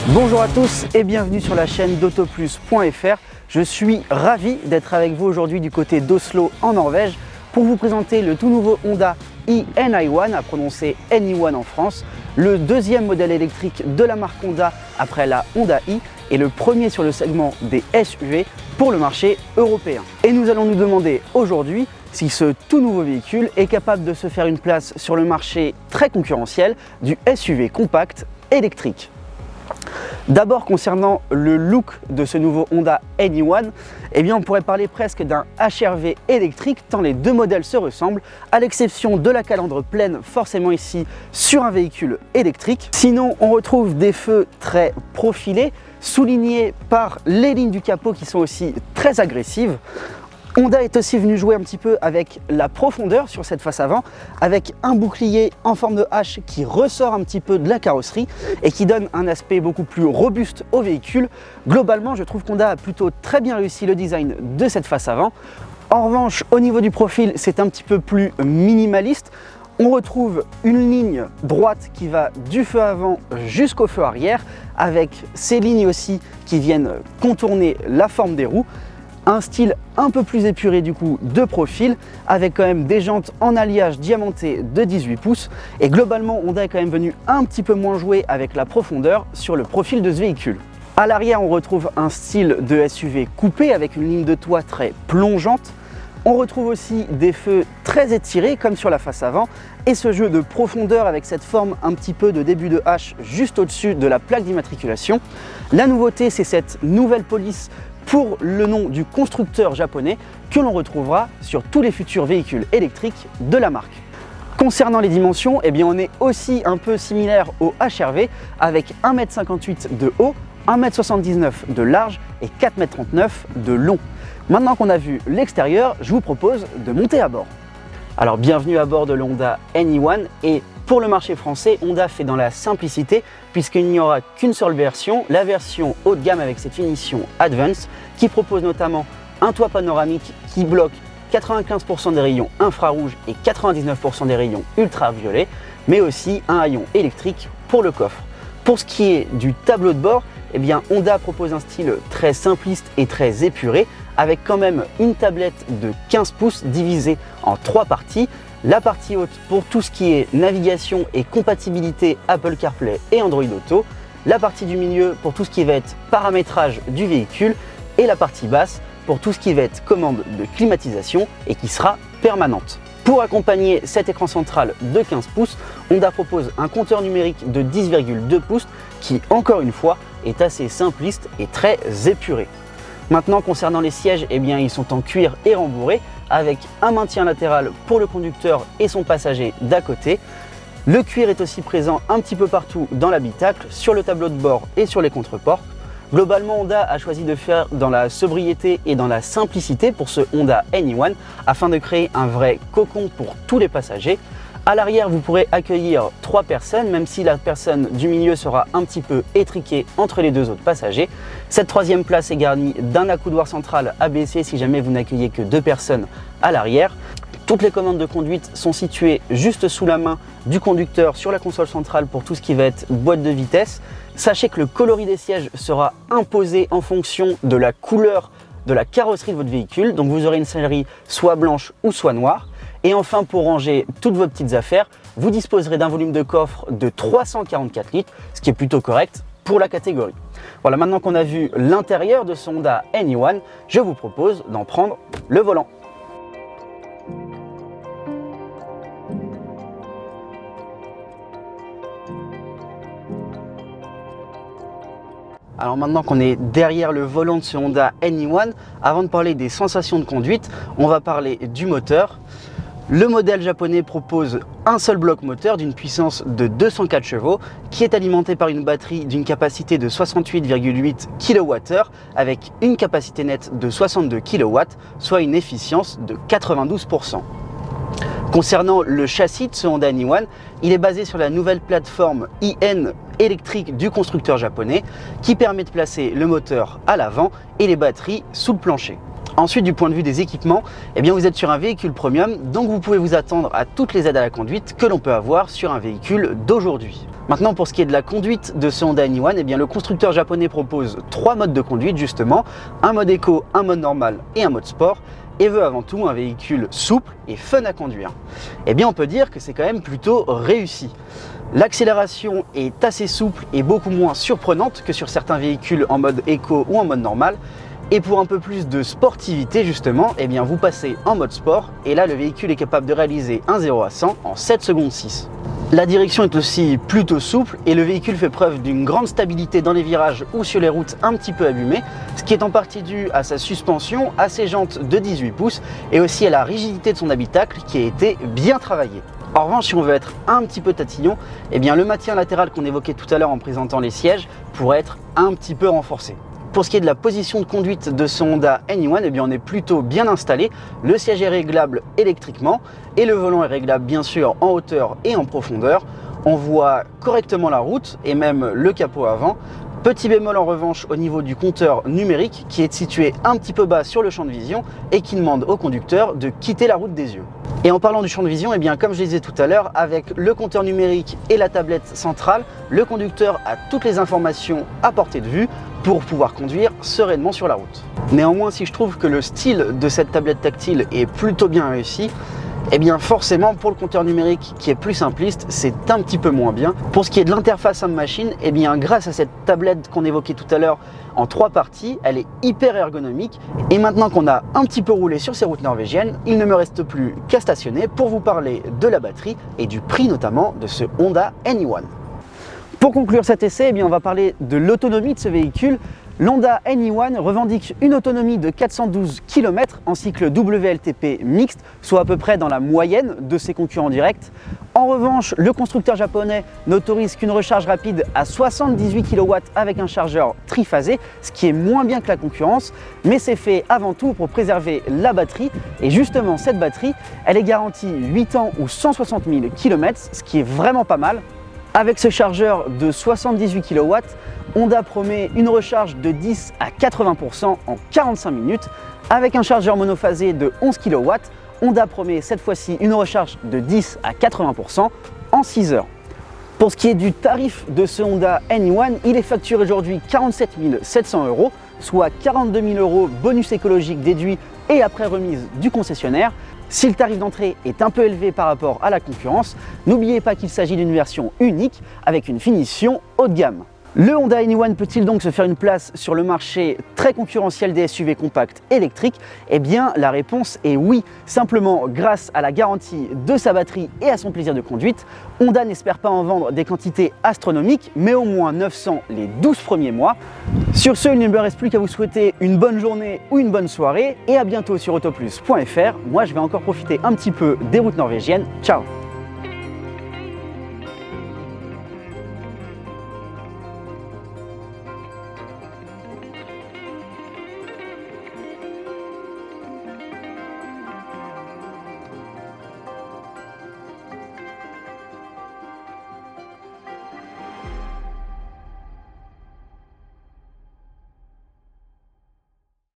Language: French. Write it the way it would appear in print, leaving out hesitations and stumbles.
Bonjour à tous et bienvenue sur la chaîne d'autoplus.fr. Je suis ravi d'être avec vous aujourd'hui du côté d'Oslo en Norvège pour vous présenter le tout nouveau Honda eNI1, à prononcer NI1 en France, le deuxième modèle électrique de la marque Honda après la Honda i et le premier sur le segment des SUV pour le marché européen. Et nous allons nous demander aujourd'hui si ce tout nouveau véhicule est capable de se faire une place sur le marché très concurrentiel du SUV compact électrique. D'abord, concernant le look de ce nouveau Honda NI1, on pourrait parler presque d'un HR-V électrique tant les deux modèles se ressemblent, à l'exception de la calandre pleine forcément ici sur un véhicule électrique. Sinon, on retrouve des feux très profilés, soulignés par les lignes du capot qui sont aussi très agressives. Honda est aussi venu jouer un petit peu avec la profondeur sur cette face avant, avec un bouclier en forme de H qui ressort un petit peu de la carrosserie et qui donne un aspect beaucoup plus robuste au véhicule. Globalement, je trouve qu'Honda a plutôt très bien réussi le design de cette face avant. En revanche, au niveau du profil, c'est un petit peu plus minimaliste. On retrouve une ligne droite qui va du feu avant jusqu'au feu arrière, avec ces lignes aussi qui viennent contourner la forme des roues. Un style un peu plus épuré du coup de profil, avec quand même des jantes en alliage diamanté de 18 pouces. Et globalement, Honda est quand même venu un petit peu moins jouer avec la profondeur sur le profil de ce véhicule. À l'arrière, on retrouve un style de SUV coupé avec une ligne de toit très plongeante. On retrouve aussi des feux très étirés comme sur la face avant et ce jeu de profondeur avec cette forme un petit peu de début de H juste au-dessus de la plaque d'immatriculation. La nouveauté, c'est cette nouvelle police pour le nom du constructeur japonais que l'on retrouvera sur tous les futurs véhicules électriques de la marque. Concernant les dimensions, on est aussi un peu similaire au HR-V avec 1,58 m de haut, 1,79 m de large et 4,39 m de long. Maintenant qu'on a vu l'extérieur, je vous propose de monter à bord. Alors bienvenue à bord de l'Honda NI1 et pour le marché français, Honda fait dans la simplicité puisqu'il n'y aura qu'une seule version, la version haut de gamme avec cette finition Advance qui propose notamment un toit panoramique qui bloque 95% des rayons infrarouges et 99% des rayons ultraviolets, mais aussi un haillon électrique pour le coffre. Pour ce qui est du tableau de bord, Honda propose un style très simpliste et très épuré avec quand même une tablette de 15 pouces divisée en trois parties. La partie haute pour tout ce qui est navigation et compatibilité Apple CarPlay et Android Auto, la partie du milieu pour tout ce qui va être paramétrage du véhicule et la partie basse pour tout ce qui va être commande de climatisation et qui sera permanente. Pour accompagner cet écran central de 15 pouces, Honda propose un compteur numérique de 10,2 pouces qui, encore une fois, est assez simpliste et très épuré. Maintenant, concernant les sièges, ils sont en cuir et rembourrés avec un maintien latéral pour le conducteur et son passager d'à côté. Le cuir est aussi présent un petit peu partout dans l'habitacle, sur le tableau de bord et sur les contreportes. Globalement, Honda a choisi de faire dans la sobriété et dans la simplicité pour ce Honda NI1 afin de créer un vrai cocon pour tous les passagers. À l'arrière, vous pourrez accueillir 3 personnes, même si la personne du milieu sera un petit peu étriquée entre les deux autres passagers. Cette troisième place est garnie d'un accoudoir central abaissé si jamais vous n'accueillez que 2 personnes à l'arrière. Toutes les commandes de conduite sont situées juste sous la main du conducteur sur la console centrale pour tout ce qui va être boîte de vitesse. Sachez que le coloris des sièges sera imposé en fonction de la couleur de la carrosserie de votre véhicule. Donc vous aurez une sellerie soit blanche ou soit noire. Et enfin, pour ranger toutes vos petites affaires, vous disposerez d'un volume de coffre de 344 litres, ce qui est plutôt correct pour la catégorie. Voilà, maintenant qu'on a vu l'intérieur de son Honda NI1, je vous propose d'en prendre le volant. Alors maintenant qu'on est derrière le volant de ce Honda NI1, avant de parler des sensations de conduite, on va parler du moteur. Le modèle japonais propose un seul bloc moteur d'une puissance de 204 chevaux qui est alimenté par une batterie d'une capacité de 68,8 kWh avec une capacité nette de 62 kW, soit une efficience de 92%. Concernant le châssis de ce Honda NI1, il est basé sur la nouvelle plateforme IN électrique du constructeur japonais qui permet de placer le moteur à l'avant et les batteries sous le plancher. Ensuite, du point de vue des équipements, eh bien, vous êtes sur un véhicule premium, donc vous pouvez vous attendre à toutes les aides à la conduite que l'on peut avoir sur un véhicule d'aujourd'hui. Maintenant, pour ce qui est de la conduite de ce Honda Anyone, eh bien, le constructeur japonais propose 3 modes de conduite justement, un mode éco, un mode normal et un mode sport, et veut avant tout un véhicule souple et fun à conduire. Eh bien, on peut dire que c'est quand même plutôt réussi. L'accélération est assez souple et beaucoup moins surprenante que sur certains véhicules en mode éco ou en mode normal. Et pour un peu plus de sportivité justement, eh bien vous passez en mode sport et là le véhicule est capable de réaliser un 0 à 100 en 7 secondes 6. La direction est aussi plutôt souple et le véhicule fait preuve d'une grande stabilité dans les virages ou sur les routes un petit peu abîmées, ce qui est en partie dû à sa suspension, à ses jantes de 18 pouces et aussi à la rigidité de son habitacle qui a été bien travaillée. En revanche, si on veut être un petit peu tatillon, eh bien le maintien latéral qu'on évoquait tout à l'heure en présentant les sièges pourrait être un petit peu renforcé. Pour ce qui est de la position de conduite de ce Honda Anyone, eh bien on est plutôt bien installé. Le siège est réglable électriquement et le volant est réglable bien sûr en hauteur et en profondeur. On voit correctement la route et même le capot avant. Petit bémol en revanche au niveau du compteur numérique qui est situé un petit peu bas sur le champ de vision et qui demande au conducteur de quitter la route des yeux. Et en parlant du champ de vision, eh bien, comme je disais tout à l'heure, avec le compteur numérique et la tablette centrale, le conducteur a toutes les informations à portée de vue pour pouvoir conduire sereinement sur la route. Néanmoins, si je trouve que le style de cette tablette tactile est plutôt bien réussi, eh bien forcément pour le compteur numérique qui est plus simpliste, c'est un petit peu moins bien. Pour ce qui est de l'interface homme-machine, eh bien grâce à cette tablette qu'on évoquait tout à l'heure en 3 parties, elle est hyper ergonomique. Et maintenant qu'on a un petit peu roulé sur ces routes norvégiennes, il ne me reste plus qu'à stationner pour vous parler de la batterie et du prix notamment de ce Honda Anyone. Pour conclure cet essai, eh bien, on va parler de l'autonomie de ce véhicule. L'Honda Anyone revendique une autonomie de 412 km en cycle WLTP mixte, soit à peu près dans la moyenne de ses concurrents directs. En revanche, le constructeur japonais n'autorise qu'une recharge rapide à 78 kW avec un chargeur triphasé, ce qui est moins bien que la concurrence, mais c'est fait avant tout pour préserver la batterie. Et justement, cette batterie, elle est garantie 8 ans ou 160 000 km, ce qui est vraiment pas mal. Avec ce chargeur de 78 kW, Honda promet une recharge de 10 à 80% en 45 minutes. Avec un chargeur monophasé de 11 kW, Honda promet cette fois-ci une recharge de 10 à 80% en 6 heures. Pour ce qui est du tarif de ce Honda Anyone, il est facturé aujourd'hui 47 700 €, soit 42 000 € bonus écologique déduit et après remise du concessionnaire. Si le tarif d'entrée est un peu élevé par rapport à la concurrence, n'oubliez pas qu'il s'agit d'une version unique avec une finition haut de gamme. Le Honda Anyone peut-il donc se faire une place sur le marché très concurrentiel des SUV compacts électriques? Eh bien la réponse est oui, simplement grâce à la garantie de sa batterie et à son plaisir de conduite. Honda n'espère pas en vendre des quantités astronomiques, mais au moins 900 les 12 premiers mois. Sur ce, il ne me reste plus qu'à vous souhaiter une bonne journée ou une bonne soirée et à bientôt sur autoplus.fr. Moi je vais encore profiter un petit peu des routes norvégiennes. Ciao!